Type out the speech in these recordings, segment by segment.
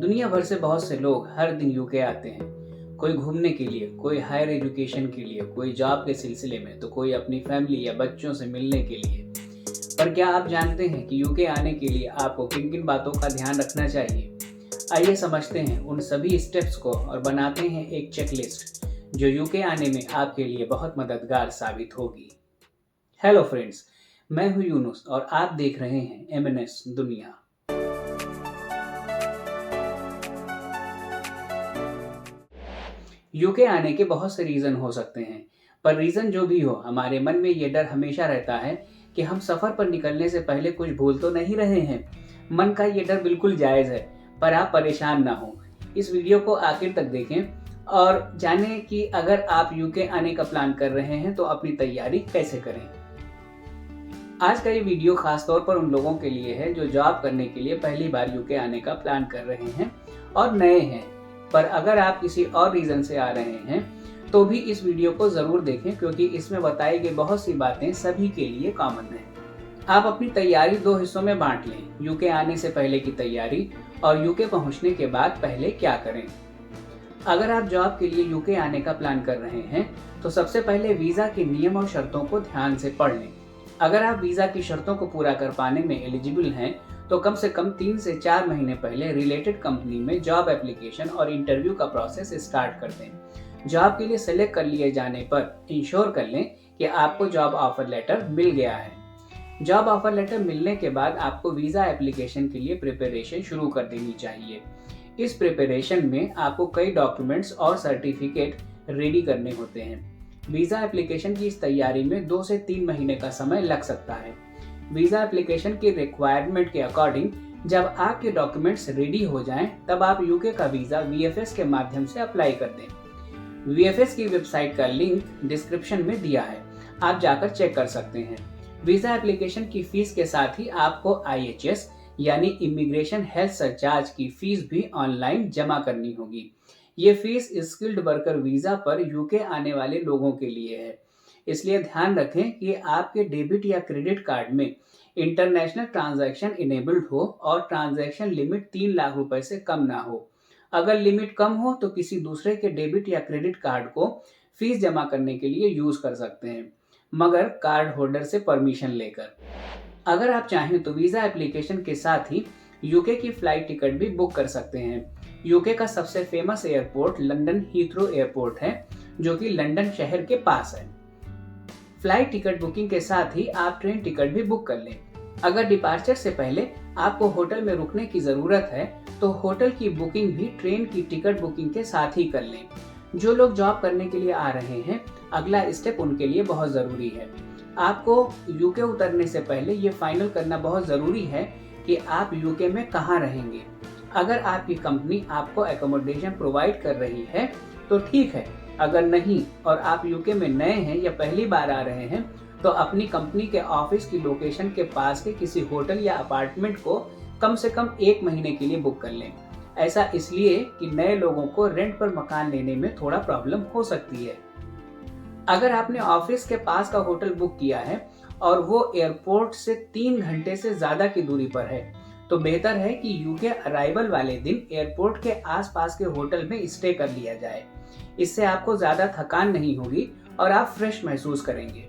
दुनिया भर से बहुत से लोग हर दिन यूके आते हैं। कोई घूमने के लिए, कोई हायर एजुकेशन के लिए, कोई जॉब के सिलसिले में, तो कोई अपनी फैमिली या बच्चों से मिलने के लिए। पर क्या आप जानते हैं कि यूके आने के लिए आपको किन किन बातों का ध्यान रखना चाहिए? आइए समझते हैं उन सभी स्टेप्स को और बनाते हैं एक चेकलिस्ट जो यूके आने में आपके लिए बहुत मददगार साबित होगी। हेलो फ्रेंड्स, मैं हूं यूनुस और आप देख रहे हैं एमएनएस दुनिया। यूके आने के बहुत से रीज़न हो सकते हैं, पर रीज़न जो भी हो, हमारे मन में ये डर हमेशा रहता है कि हम सफ़र पर निकलने से पहले कुछ भूल तो नहीं रहे हैं। मन का ये डर बिल्कुल जायज़ है, पर आप परेशान ना हो। इस वीडियो को आखिर तक देखें और जानें कि अगर आप यूके आने का प्लान कर रहे हैं तो अपनी तैयारी कैसे करें। आज का ये वीडियो खास तौर पर उन लोगों के लिए है जो जॉब करने के लिए पहली बार यूके आने का प्लान कर रहे हैं और नए हैं। पर अगर आप किसी और रीज़न से आ रहे हैं तो भी इस वीडियो को ज़रूर देखें, क्योंकि इसमें बताई गई बहुत सी बातें सभी के लिए कॉमन हैं। आप अपनी तैयारी दो हिस्सों में बांट लें, यूके आने से पहले की तैयारी और यूके पहुंचने के बाद पहले क्या करें। अगर आप जॉब के लिए यूके आने का प्लान कर रहे हैं तो सबसे पहले वीज़ा के नियम और शर्तों को ध्यान से पढ़ लें। अगर आप वीज़ा की शर्तों को पूरा कर पाने में एलिजिबल हैं तो कम से कम 3 से 4 महीने पहले रिलेटेड कंपनी में जॉब एप्लीकेशन और इंटरव्यू का प्रोसेस स्टार्ट कर दें। जॉब के लिए सेलेक्ट कर लिए जाने पर इंश्योर कर लें कि आपको जॉब ऑफर लेटर मिल गया है। जॉब ऑफर लेटर मिलने के बाद आपको वीज़ा एप्लीकेशन के लिए प्रिपरेशन शुरू कर देनी चाहिए। इस प्रिपरेशन में आपको कई डॉक्यूमेंट्स और सर्टिफिकेट रेडी करने होते हैं। वीज़ा एप्लीकेशन की इस तैयारी में 2 से 3 महीने का समय लग सकता है। वीज़ा एप्लीकेशन की रिक्वायरमेंट के अकॉर्डिंग जब आपके डॉक्यूमेंट्स रेडी हो जाएं, तब आप यूके का वीज़ा वीएफएस के माध्यम से अप्लाई कर दें। वीएफएस की वेबसाइट का लिंक डिस्क्रिप्शन में दिया है, आप जाकर चेक कर सकते हैं। वीज़ा एप्लीकेशन की फीस के साथ ही आपको IHS यानी इमिग्रेशन हेल्थ सरचार्ज की फीस भी ऑनलाइन जमा करनी होगी। ये फीस स्किल्ड वर्कर वीज़ा पर यूके आने वाले लोगों के लिए है, इसलिए ध्यान रखें कि आपके डेबिट या क्रेडिट कार्ड में इंटरनेशनल ट्रांजैक्शन इनेबल्ड हो और ट्रांजैक्शन लिमिट 3 लाख रुपए से कम ना हो। अगर लिमिट कम हो तो किसी दूसरे के डेबिट या क्रेडिट कार्ड को फीस जमा करने के लिए यूज कर सकते हैं, मगर कार्ड होल्डर से परमिशन लेकर। अगर आप चाहें तो वीज़ा एप्लीकेशन के साथ ही यूके की फ्लाइट टिकट भी बुक कर सकते हैं। यूके का सबसे famous airport London Heathrow airport है, जो कि लंदन शहर के पास है। फ्लाइट टिकट बुकिंग के साथ ही आप ट्रेन टिकट भी बुक कर लें। अगर डिपार्चर से पहले आपको होटल में रुकने की ज़रूरत है तो होटल की बुकिंग भी ट्रेन की टिकट बुकिंग के साथ ही कर लें। जो लोग जॉब करने के लिए आ रहे हैं, अगला स्टेप उनके लिए बहुत ज़रूरी है। आपको यूके उतरने से पहले ये फाइनल करना बहुत ज़रूरी है कि आप यूके में कहाँ रहेंगे। अगर आपकी कंपनी आपको एकोमोडेशन प्रोवाइड कर रही है तो ठीक है, अगर नहीं और आप यूके में नए हैं या पहली बार आ रहे हैं तो अपनी कंपनी के ऑफिस की लोकेशन के पास के किसी होटल या अपार्टमेंट को कम से कम 1 महीने के लिए बुक कर लें। ऐसा इसलिए कि नए लोगों को रेंट पर मकान लेने में थोड़ा प्रॉब्लम हो सकती है। अगर आपने ऑफिस के पास का होटल बुक किया है और वो एयरपोर्ट से 3 घंटे से ज़्यादा की दूरी पर है तो बेहतर है कि यूके अराइवल वाले दिन एयरपोर्ट के आसपास के होटल में स्टे कर लिया जाए। इससे आपको ज़्यादा थकान नहीं होगी और आप फ्रेश महसूस करेंगे।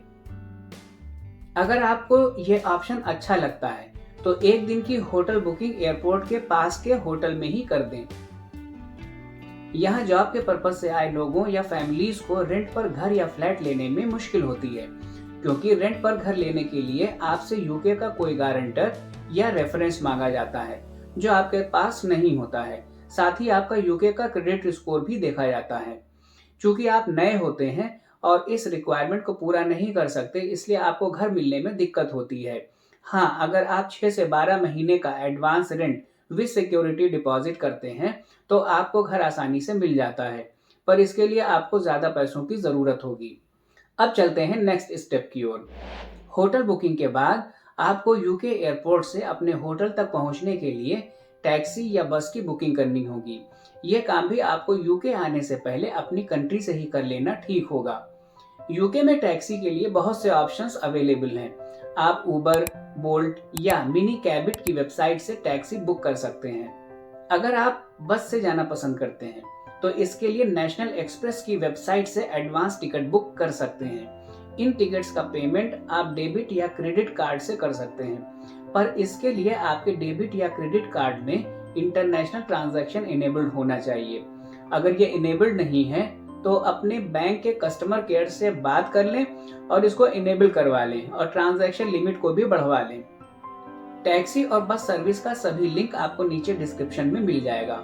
अगर आपको ये ऑप्शन अच्छा लगता है तो एक दिन की होटल बुकिंग एयरपोर्ट के पास के होटल में ही कर दें। यहाँ जॉब के पर्पज से आए लोगों या फैमिलीज को रेंट पर घर या फ्लैट लेने में मुश्किल होती है, क्योंकि रेंट पर घर लेने के लिए आपसे यूके का कोई गारंटर या रेफरेंस मांगा जाता है जो आपके पास नहीं होता है। साथ ही आपका यूके का क्रेडिट स्कोर भी देखा जाता है। चूंकि आप नए होते हैं और इस रिक्वायरमेंट को पूरा नहीं कर सकते, इसलिए आपको घर मिलने में दिक्कत होती है। हाँ, अगर आप 6 से 12 महीने का advance rent with security deposit करते हैं तो आपको घर आसानी से मिल जाता है, पर इसके लिए आपको ज़्यादा पैसों की ज़रूरत होगी। अब चलते हैं नेक्स्ट स्टेप की ओर। होटल बुकिंग के बाद आपको यूके एयरपोर्ट से अपने होटल तक पहुंचने के लिए टैक्सी या बस की बुकिंग करनी होगी। ये काम भी आपको यूके आने से पहले अपनी कंट्री से ही कर लेना ठीक होगा। यूके में टैक्सी के लिए बहुत से ऑप्शंस अवेलेबल हैं। आप उबर, बोल्ट या मिनी कैबिट की वेबसाइट से टैक्सी बुक कर सकते हैं। अगर आप बस से जाना पसंद करते हैं तो इसके लिए नेशनल एक्सप्रेस की वेबसाइट से एडवांस टिकट बुक कर सकते हैं। इन टिकट्स का पेमेंट आप डेबिट या क्रेडिट कार्ड से कर सकते हैं, पर इसके लिए आपके डेबिट या क्रेडिट कार्ड में इंटरनेशनल ट्रांजैक्शन इनेबल्ड होना चाहिए। अगर ये इनेबल्ड नहीं है तो अपने बैंक के कस्टमर केयर से बात कर लें और इसको इनेबल करवा लें और ट्रांजैक्शन लिमिट को भी बढ़वा लें। टैक्सी और बस सर्विस का सभी लिंक आपको नीचे डिस्क्रिप्शन में मिल जाएगा।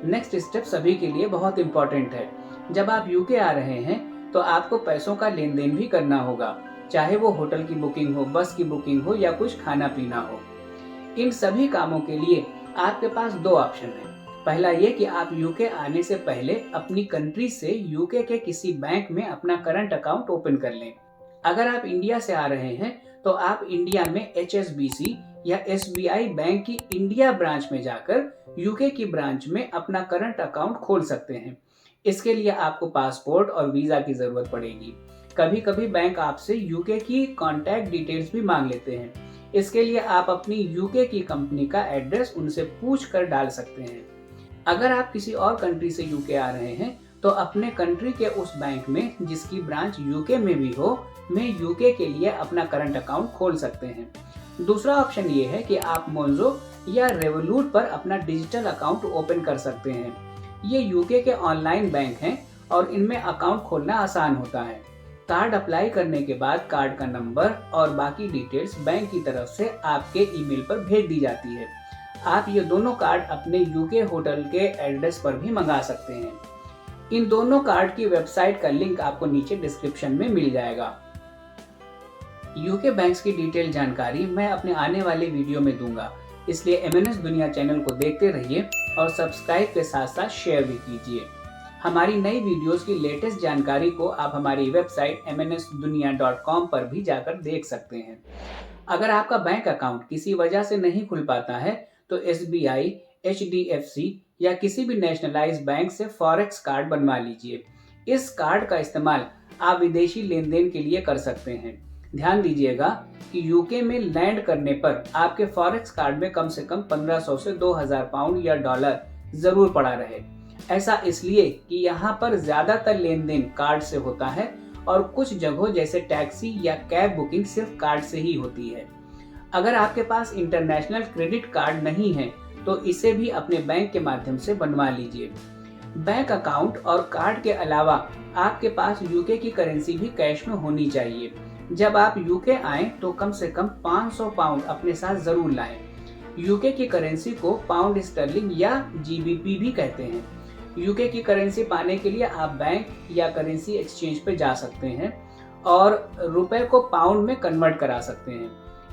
नेक्स्ट स्टेप सभी के लिए बहुत इंपॉर्टेंट है। जब आप यूके आ रहे हैं तो आपको पैसों का लेन देन भी करना होगा, चाहे वो होटल की बुकिंग हो, बस की बुकिंग हो या कुछ खाना पीना हो। इन सभी कामों के लिए आपके पास दो ऑप्शन है। पहला ये कि आप यूके आने से पहले अपनी कंट्री से यूके के किसी बैंक में अपना करंट अकाउंट ओपन कर लें। अगर आप इंडिया से आ रहे हैं तो आप इंडिया में HSBC या SBI बैंक की इंडिया ब्रांच में जाकर यूके की ब्रांच में अपना करंट अकाउंट खोल सकते हैं। इसके लिए आपको पासपोर्ट और वीजा की जरूरत पड़ेगी। कभी कभी बैंक आपसे यूके की कॉन्टैक्ट डिटेल्स भी मांग लेते हैं। इसके लिए आप अपनी यूके की कंपनी का एड्रेस उनसे पूछ कर डाल सकते हैं। अगर आप किसी और कंट्री से यूके आ रहे हैं तो अपने कंट्री के उस बैंक में जिसकी ब्रांच यूके में भी हो, में यूके के लिए अपना करंट अकाउंट खोल सकते हैं। दूसरा ऑप्शन ये है कि आप मोन्जो या रेवोलूट पर अपना डिजिटल अकाउंट ओपन कर सकते हैं। ये यूके के ऑनलाइन बैंक हैं और इनमें अकाउंट खोलना आसान होता है। कार्ड अप्लाई करने के बाद कार्ड का नंबर और बाकी डिटेल्स बैंक की तरफ से आपके ईमेल पर भेज दी जाती है। आप ये दोनों कार्ड अपने यूके होटल के एड्रेस पर भी मंगा सकते हैं। इन दोनों कार्ड की वेबसाइट का लिंक आपको नीचे डिस्क्रिप्शन में मिल जाएगा। यूके बैंक्स की डिटेल जानकारी मैं अपने आने वाले वीडियो में दूंगा, इसलिए MNS दुनिया चैनल को देखते रहिए और सब्सक्राइब के साथ साथ शेयर भी कीजिए। हमारी नई वीडियोस की लेटेस्ट जानकारी को आप हमारी वेबसाइट mnsdunia.com पर भी जाकर देख सकते हैं। अगर आपका बैंक अकाउंट किसी वजह से नहीं खुल पाता है तो SBI, HDFC या किसी भी नेशनलाइज्ड बैंक से फॉरेक्स कार्ड बनवा लीजिए। इस कार्ड का इस्तेमाल आप विदेशी लेन देन के लिए कर सकते हैं। ध्यान दीजिएगा कि यूके में लैंड करने पर आपके फॉरेक्स कार्ड में कम से कम 1500 से 2000 पाउंड या डॉलर जरूर पड़ा रहे। ऐसा इसलिए कि यहाँ पर ज्यादातर लेन देन कार्ड से होता है और कुछ जगहों जैसे टैक्सी या कैब बुकिंग सिर्फ कार्ड से ही होती है। अगर आपके पास इंटरनेशनल क्रेडिट कार्ड नहीं है तो इसे भी अपने बैंक के माध्यम से बनवा लीजिए। बैंक अकाउंट और कार्ड के अलावा आपके पास यूके की करेंसी भी कैश में होनी चाहिए। जब आप यूके आएं तो कम से कम 500 पाउंड अपने साथ जरूर लाएं। यूके की करेंसी को पाउंड स्टर्लिंग या GBP भी कहते हैं। यूके की करेंसी पाने के लिए आप बैंक या करेंसी एक्सचेंज पे जा सकते हैं और रुपए को पाउंड में कन्वर्ट करा सकते हैं।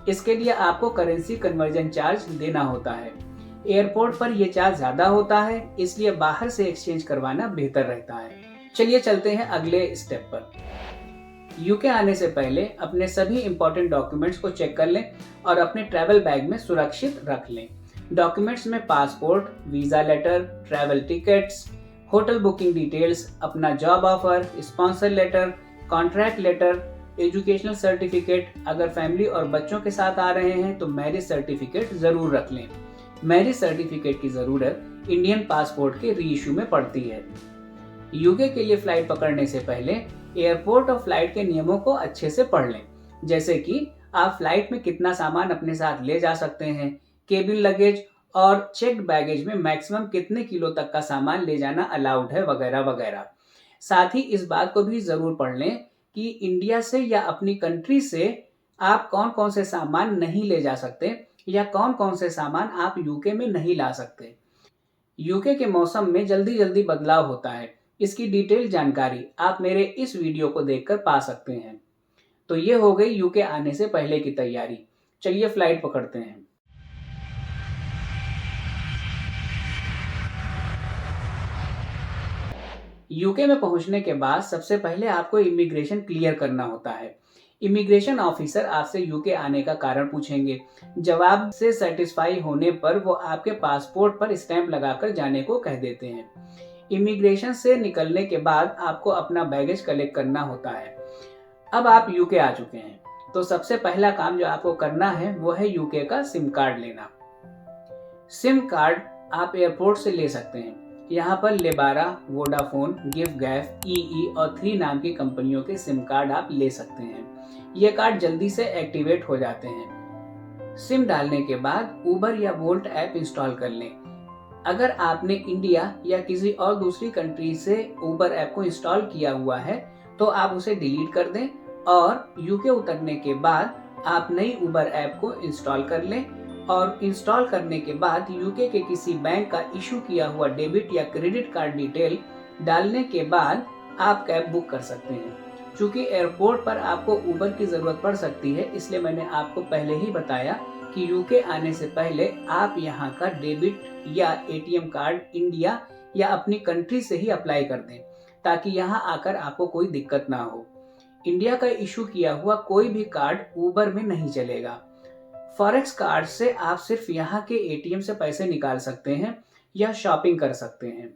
इसके लिए आपको करेंसी कन्वर्जन चार्ज देना होता है। एयरपोर्ट पर यह चार्ज ज्यादा होता है, इसलिए बाहर से एक्सचेंज करवाना बेहतर रहता है। चलिए चलते हैं अगले स्टेप पर। यूके आने से पहले अपने सभी इंपॉर्टेंट डॉक्यूमेंट्स को चेक कर लें और अपने ट्रैवल बैग में सुरक्षित रख लें। डॉक्यूमेंट्स में passport, visa letter, travel tickets, hotel booking details, अपना job offer, sponsor letter, contract letter, educational certificate, अगर फैमिली और बच्चों के साथ आ रहे हैं तो मैरिज सर्टिफिकेट जरूर रख लें। मैरिज सर्टिफिकेट की जरूरत इंडियन पासपोर्ट के रीइश्यू में पड़ती है। यूके के लिए फ्लाइट पकड़ने से पहले एयरपोर्ट और फ्लाइट के नियमों को अच्छे से पढ़ लें, जैसे कि आप फ्लाइट में कितना सामान अपने साथ ले जा सकते हैं, केबिन लगेज और चेक्ड बैगेज में मैक्सिमम कितने किलो तक का सामान ले जाना अलाउड है, वगैरह वगैरह। साथ ही इस बात को भी जरूर पढ़ लें कि इंडिया से या अपनी कंट्री से आप कौन कौन से सामान नहीं ले जा सकते या कौन कौन से सामान आप यूके में नहीं ला सकते। यूके के मौसम में जल्दी जल्दी बदलाव होता है, इसकी डिटेल जानकारी आप मेरे इस वीडियो को देखकर पा सकते हैं। तो ये हो गई यूके आने से पहले की तैयारी। चलिए फ्लाइट पकड़ते हैं। यूके में पहुंचने के बाद सबसे पहले आपको इमिग्रेशन क्लियर करना होता है। इमिग्रेशन ऑफिसर आपसे यूके आने का कारण पूछेंगे। जवाब से सेटिस्फाई होने पर वो आपके पासपोर्ट पर स्टैंप लगाकर जाने को कह देते हैं। इमिग्रेशन से निकलने के बाद आपको अपना बैगेज कलेक्ट करना होता है। अब आप यूके आ चुके हैं तो सबसे पहला काम जो आपको करना है वो है यूके का सिम कार्ड लेना। सिम कार्ड आप एयरपोर्ट से ले सकते हैं। यहाँ पर लेबारा, वोडाफोन, गिफगैफ, ईई और 3 नाम की कंपनियों के सिम कार्ड आप ले सकते हैं। ये कार्ड जल्दी से एक्टिवेट हो जाते हैं। सिम डालने के बाद उबर या वोल्ट ऐप इंस्टॉल कर लें। अगर आपने इंडिया या किसी और दूसरी कंट्री से उबर ऐप को इंस्टॉल किया हुआ है तो आप उसे डिलीट कर दें और यूके उतरने के बाद आप नई उबर ऐप को इंस्टॉल कर लें और इंस्टॉल करने के बाद यूके के किसी बैंक का इशू किया हुआ डेबिट या क्रेडिट कार्ड डिटेल डालने के बाद आप कैब बुक कर सकते हैं। चूंकि एयरपोर्ट पर आपको उबर की जरूरत पड़ सकती है, इसलिए मैंने आपको पहले ही बताया कि यूके आने से पहले आप यहाँ का डेबिट या एटीएम कार्ड इंडिया या अपनी कंट्री से ही अप्लाई कर दें ताकि यहाँ आकर आपको कोई दिक्कत ना हो। इंडिया का इशू किया हुआ कोई भी कार्ड उबर में नहीं चलेगा। फॉरेक्स कार्ड से आप सिर्फ यहाँ के एटीएम से पैसे निकाल सकते हैं या शॉपिंग कर सकते हैं।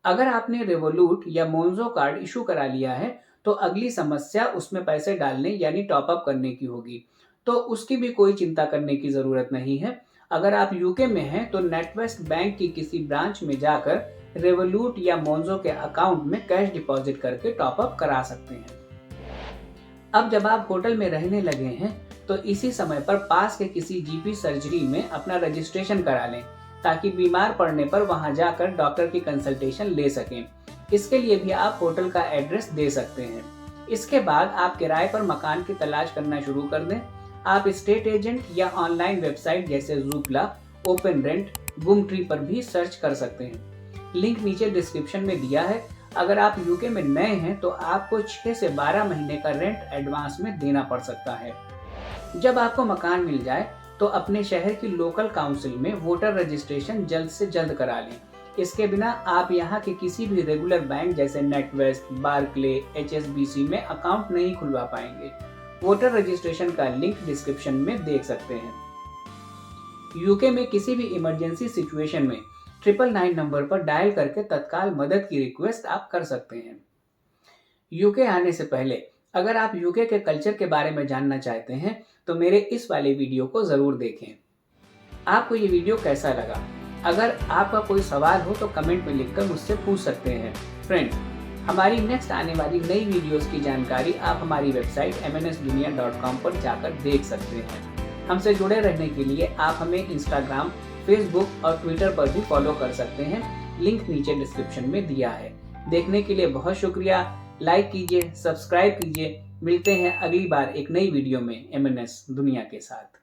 अगर आपने रेवोलूट या मोन्जो कार्ड इशू करा लिया है तो अगली समस्या उसमें पैसे डालने यानी टॉपअप करने की होगी, तो उसकी भी कोई चिंता करने की जरूरत नहीं है। अगर आप यूके में हैं तो नेटवेस्ट बैंक की किसी ब्रांच में जाकर रेवोलूट या मोन्जो के अकाउंट में कैश डिपॉजिट करके टॉपअप करा सकते हैं। अब जब आप होटल में रहने लगे हैं तो इसी समय पर पास के किसी जीपी सर्जरी में अपना रजिस्ट्रेशन करा लें ताकि बीमार पड़ने पर वहां जाकर डॉक्टर की कंसल्टेशन ले सकें। इसके लिए भी आप होटल का एड्रेस दे सकते हैं। इसके बाद आप किराए पर मकान की तलाश करना शुरू कर दें। आप स्टेट एजेंट या ऑनलाइन वेबसाइट जैसे ज़ूपला, ओपन रेंट, गुमट्री पर भी सर्च कर सकते हैं। लिंक नीचे डिस्क्रिप्शन में दिया है। अगर आप यूके में नए हैं तो आपको 6 से 12 महीने का रेंट एडवांस में देना पड़ सकता है। जब आपको मकान मिल जाए तो अपने शहर की लोकल काउंसिल में वोटर रजिस्ट्रेशन जल्द से जल्द करा लें। इसके बिना आप यहाँ के किसी भी रेगुलर बैंक जैसे नेटवेस्ट, बार्कले, एचएसबीसी में अकाउंट नहीं खुलवा पाएंगे। वोटर रजिस्ट्रेशन का लिंक डिस्क्रिप्शन में देख सकते हैं। यूके में किसी भी इमरजेंसी सिचुएशन में 999 नंबर पर डायल करके तत्काल मदद की रिक्वेस्ट आप कर सकते हैं। यूके आने से पहले अगर आप यूके के कल्चर के बारे में जानना चाहते हैं तो मेरे इस वाले वीडियो को जरूर देखें। आपको ये वीडियो कैसा लगा? अगर आपका कोई सवाल हो तो कमेंट में लिखकर मुझसे पूछ सकते हैं। फ्रेंड, हमारी नेक्स्ट आने वाली नई वीडियोस की जानकारी आप हमारी वेबसाइट mnsdunia.com पर जाकर देख सकते हैं। हमसे जुड़े रहने के लिए आप हमें इंस्टाग्राम, फेसबुक और ट्विटर पर भी फॉलो कर सकते हैं। लिंक नीचे डिस्क्रिप्शन में दिया है। देखने के लिए बहुत शुक्रिया। लाइक कीजिए, सब्सक्राइब कीजिए। मिलते हैं अगली बार एक नई वीडियो में MNS दुनिया के साथ।